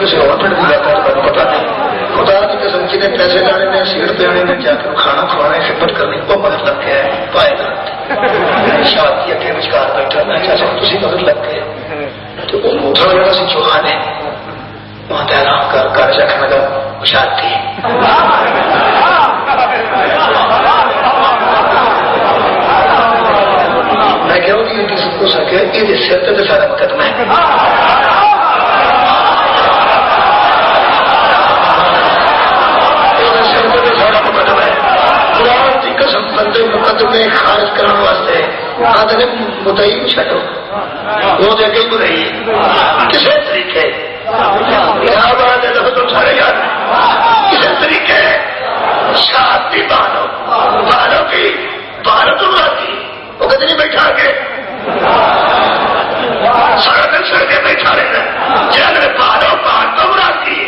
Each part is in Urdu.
کسی اور پنڈ کی جاتا ہے پتا نہیں. خدا کی قسم جنہیں پیسے لانے نے سیٹ پہ آنے نے جا کر کھانا کھوانا خدمت کرنی وہ مدد لگ گیا ہے پائے گا شادی اگے مچکار بیٹھا میں چاچا تھی مدد لگ گئے تو ان اٹھا جانا سی چوہان ہے وہاں تیرام کر کر رکھنے کا شادی میں کہوں گی ان کی سب کو سکے یہ سر تو سارا مقدمہ ہے. بندے مقدمے خارج کرنے واسطے آدھے مدعی چھٹو وہ جگہ ہی مدعی کسی طریقے کیا بات ہے تو سارے یاد کسی طریقے شادی بانو کی بھارت اللہ کی وہ کتنی بیٹھا کے سارا دن سڑکیں بیٹھا رہنا جنہیں بانو بان تو راتی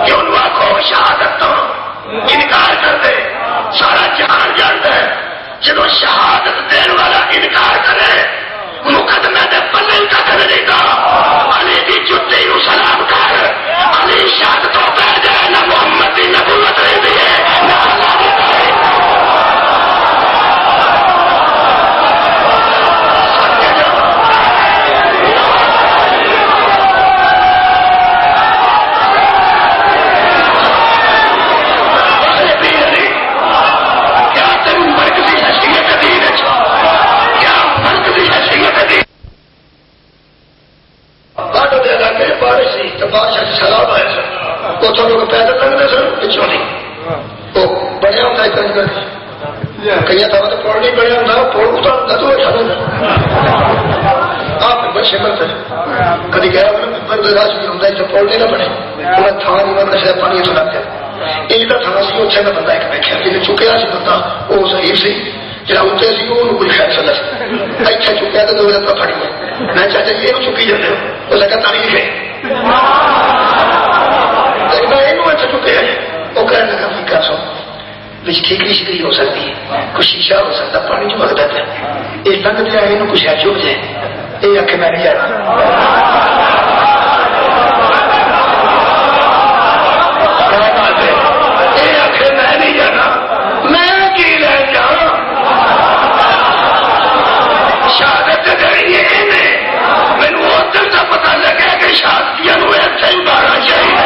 کہ ان کو شہادت تو انکار کر دے سارا جہان جانتا ہے جب شہادت دین والا انکار کرے مقدمے دے پلے کا کر دے گا علی دی جُتی نو سلام کر علی شہادتوں پہ جائے نہ محمد دی نبوت رہی ہے نہ اللہ دی لوگ پیدل لگتے سن پچھوں نہیں وہ بڑھیا ہوتا ہے کئی دفعہ تو پوڑ نہیں بڑھیا ہوتا پوڑ اترتا تو آپ بچے کرتے کدی گیا ہوتا ہے پوڑ نہیں نہ بنے انہیں تھان نہیں نشا پانی اتنا لگ گیا یہ تھان سی اتنے کا بندہ ایک دیکھا جی چکیا سی بندہ وہ صحیح سی جا اتنے سی وہ کوئی خیر چلا سی اتنے چکیا تو دو لتا پڑی میں چاچا جی یہ چکی جاتے ہو وہ لگا تاری لکھے چکے وہ کہنے لگا بھی کر سو بچ ٹھیکری شکری ہو سکتی ہے کچھ شیشہ ہو سکتا پانی جو مگتا ہے یہ لنگ دیا یہ کچھ ہے چپ جائے یہ آخ میں نہیں جانا یہ آخ میں نہیں جانا میں کی لے جا شہادت دینی ہے مینو ادھر کا پتا لگا کہ شادیاں ایسے ہی مارنا چاہیے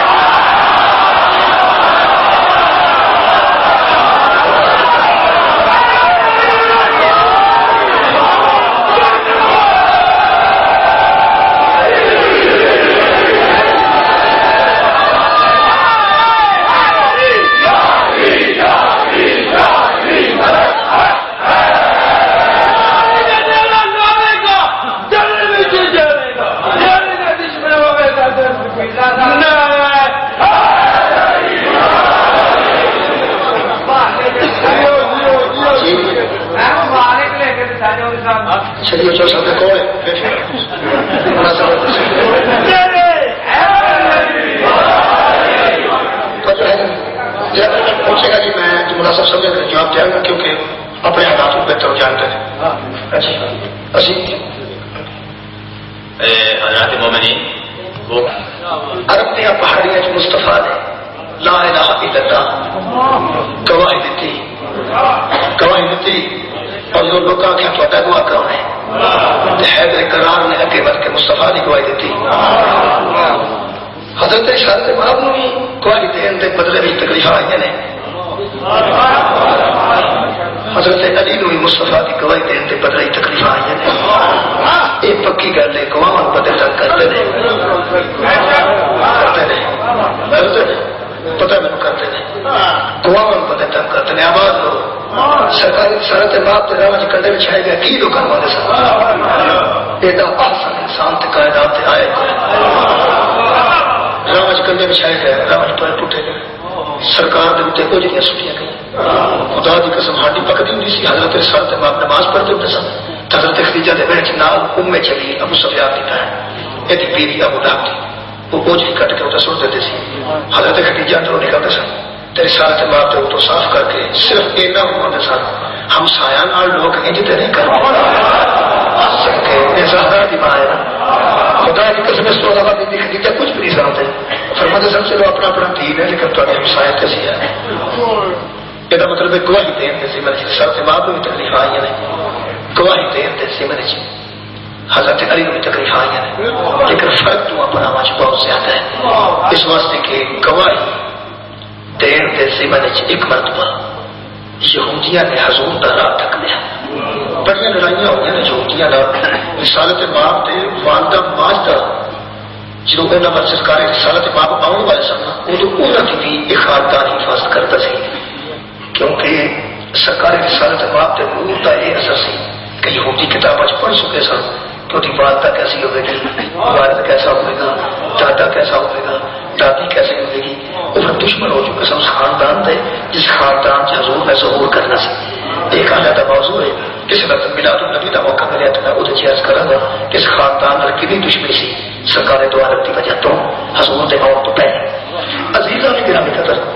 چلیے جو سب کو پوچھے گا جی میں جملہ سب سمجھ کر جواب دیا گا کیونکہ اپنے حالات کو بہتر جانتے ہیں. حضرات مومنین وہ عرب دیا پہاڑیاں جو مصطفیٰ نے لا الہ الا اللہ گواہی دیتی اور جو لوگ آخیا تو گواہ کون ہے حیدر کرار نے اگے بڑھ کے مصطفیٰ کی گواہی دیتی. حضرت اشارت ماب نے بھی گواہی دین کے بدلے بھی تکلیف آئی نے حضرت علی نے بھی مصطفیٰ کی گواہی دین کے بدلے ہی تکلیف آئی نے. یہ پکی گل ہے گواہ بدل تک کرتے ہیں پتہ میرے کرتے ہیں گواہ بدل تک کرتے ہیں. آواز لو سرکاری سرحد باپ کے راج کنڈے میں چھائے گیا کی لوگ کروانے سر ایڈا احسن انسان تے کائنات آئے راج کنڈے میں چھائے گیا راج پر ٹوٹے گئے سرکار دے اتنے کچھ نہیں سٹیاں گئی خدا دی قسم ہڈی پکتی ہوئی سی. حضرت سرحد باپ نماز پڑھتے ہوتے سن حضرت خدیجہ دے بیچ نال ام چلی ابو سفیان دی بہن یہ بیوی ابو لہب دی وہ بوجھ کٹ کے اتنے سٹ دیتے سی. حضرت خدیجہ اندروں نکلتے سن تیرے ساتھ بات تو صاف کر کے صرف اینا ہونے ساتھ ہم سایہ لوگ انجتے نہیں کرتے خدا کی قسم اس کو علاوہ خدیجہ کچھ بھی نہیں سنتے تو سب چلو اپنا اپنا دین ہے لیکن تھوڑے ہمسائے تے سی ہے یہ مطلب ہے گواہی دین دے سی میں سر سے ماں کو بھی تکلیف آئی نے گواہی دین دے سی میں حضرت علی کو بھی تکلیف آئی نے لیکن فرق تو اپنا مجھ بہت زیادہ ہے اس واسطے کہ گواہی دین دے سی میں ایک مرتبہ یہودیاں نے حضور کا راہ تک لیا بڑی لڑائیاں ہوئی ہیں یہودیاں کا رسالت باپ کے والدہ ماجدہ جدو انہوں نے سرکار رسالت باپ آنے والے سن ادو انہوں کی بھی ایک خاندان حفاظت کرتا سی کیونکہ سرکار رسالت باپ کے نور کا یہ اثر سی کہ یہودی کتاب پڑھ چکے سن کہ وہ والدہ کیسی ہوئے گی والد کیسا ہوئے گا دادا کیسا ہوئے گا دادی کیسے ہوئے گی وہ پھر دشمن ہو چکے سن اس خاندان سے جس خاندان سے حضور میں ظہور کرنا سی ایک علیحدہ موضوع ہے کسی وقت میلاد النبی کا موقع ملے تو میں وہ چیز کروں گا کہ اس خاندان میں کتنی دشمنی سی سرکار دو عالم کی وجہ تو حضور کے موت تو پہلے عزیزاں نے گرامی قدر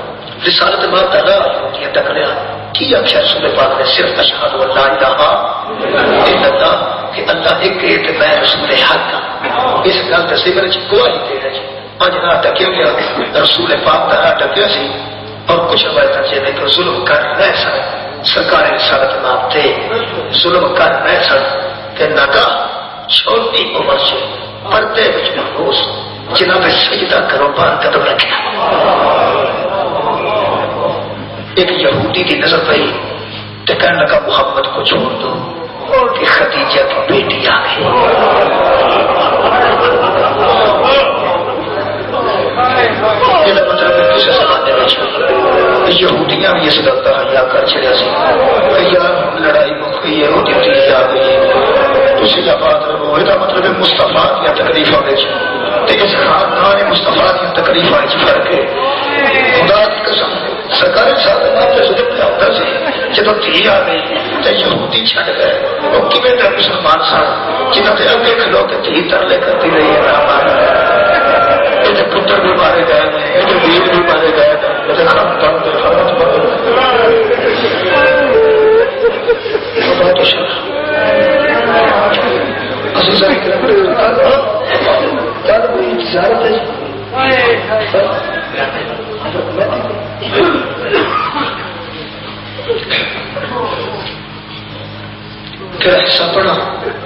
رسالت باپ کا راہ یہودیاں تک لیا کی آخیا رسول پاک نے صرف اشہد اللہ الہ الا اللہ کہ اللہ ایک ہے تے میں رسول حق ہاں اس گل تے سمر چ گواہی دے رہے جی اج نہ ٹکیا گیا رسول پاک کا راہ ٹکیا سی اور کچھ روایتاں چ میں کہ ظلم کر رہے سن سرکار رسالت باپ تے ظلم کر رہے سن کہ نگاہ چھوٹی عمر سے پردے وچ محفوظ جنہاں پہ سجدہ کرو بار قدم رکھا ایک یہودی کی نظر پئی تو کہنے لگا محمد کو چھوڑ دو کہ خدیجہ کی بیٹی آ گئی یہ مطلب ہے کسی زمانے میں یہودیاں بھی اس گل کا حیا کر چڑیا سی کہ یار لڑائی مک گئی ہے وہ تبدیلی آ گئی ہے تھی بات رہو یہ مطلب ہے مستفا دیا تکلیفوں اس خاندان مستفا دیا تکلیفوں فرق ہے خدا کی قسم سرکاری صاحب سے ظلم پہ آتا سی جب دھی آ گئی تو یہودی چھٹ گئے وہ کیویں تک مسلمان سن جنہوں نے اگے کھلو کے دھی ترلے کرتی رہی ہے نہ یہ پتر بھی مارے گئے ہیں یہ ویر بھی مارے گئے ہیں خاندان کے خدا تو شکر تجارت کیا حصہ پڑا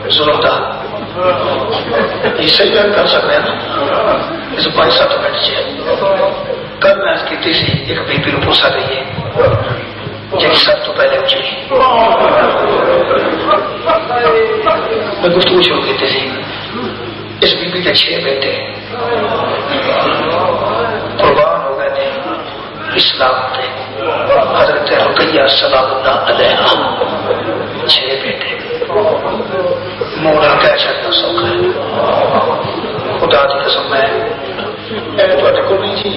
ظلم کا یہ صحیح بیان کر سکتے ہیں نا اس 5-7 منٹ سے کل میں کی سی ایک بی پی پوسا گئی ہے جی سب تو پہلے اچھی میں گفتگو شروع کی تھی اس بی پی کے 6 بیٹے قربان ہو گئے تھے اسلام تھے حضرت رقیہ سلام اللہ علیہ 6 بیٹے مولا کہہ چڑھنا سوکھا ہے خدا کی قسم میں کو نہیں جی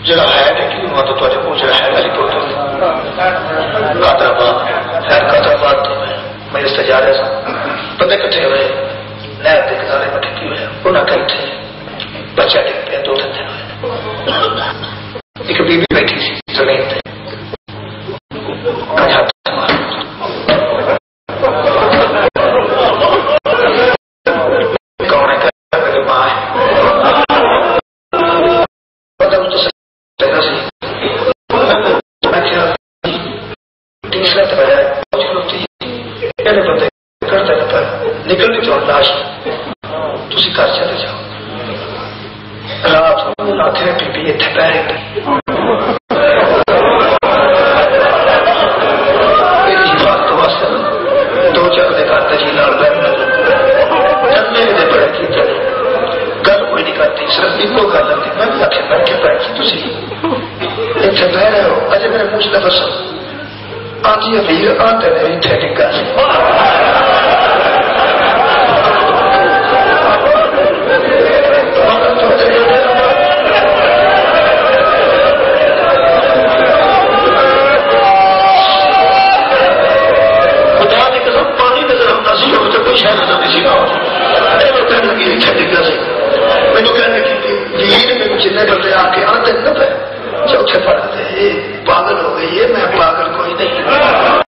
جڑا ہے کیوں ہوا تو کو جڑا ہے علی پور قادرآباد خیر قادرآباد تو میں اس سے جا رہا سا بندے کٹھے ہوئے نہر کے کنارے میں ٹھکی ہوئے انہیں کہیں تھے بچہ ٹک پہ 2 دن ہوئے ایک بی بی بیٹھی سی زمین پہ نکلنی تو لاش تھی گھر چلے جاؤ رات آخر بی بی اتنے پہ حفاظت واسطے 2-4 گھر جی لال بہن بڑے کی گل کوئی نہیں کرتی صرف ایک گل آتی میں بھی آخر بیٹھے بیٹھ تھی اتنے بہ رہے ہو اجے میرے منہ چ نہ بسو آتی ویر آتے اتنے ڈگا سی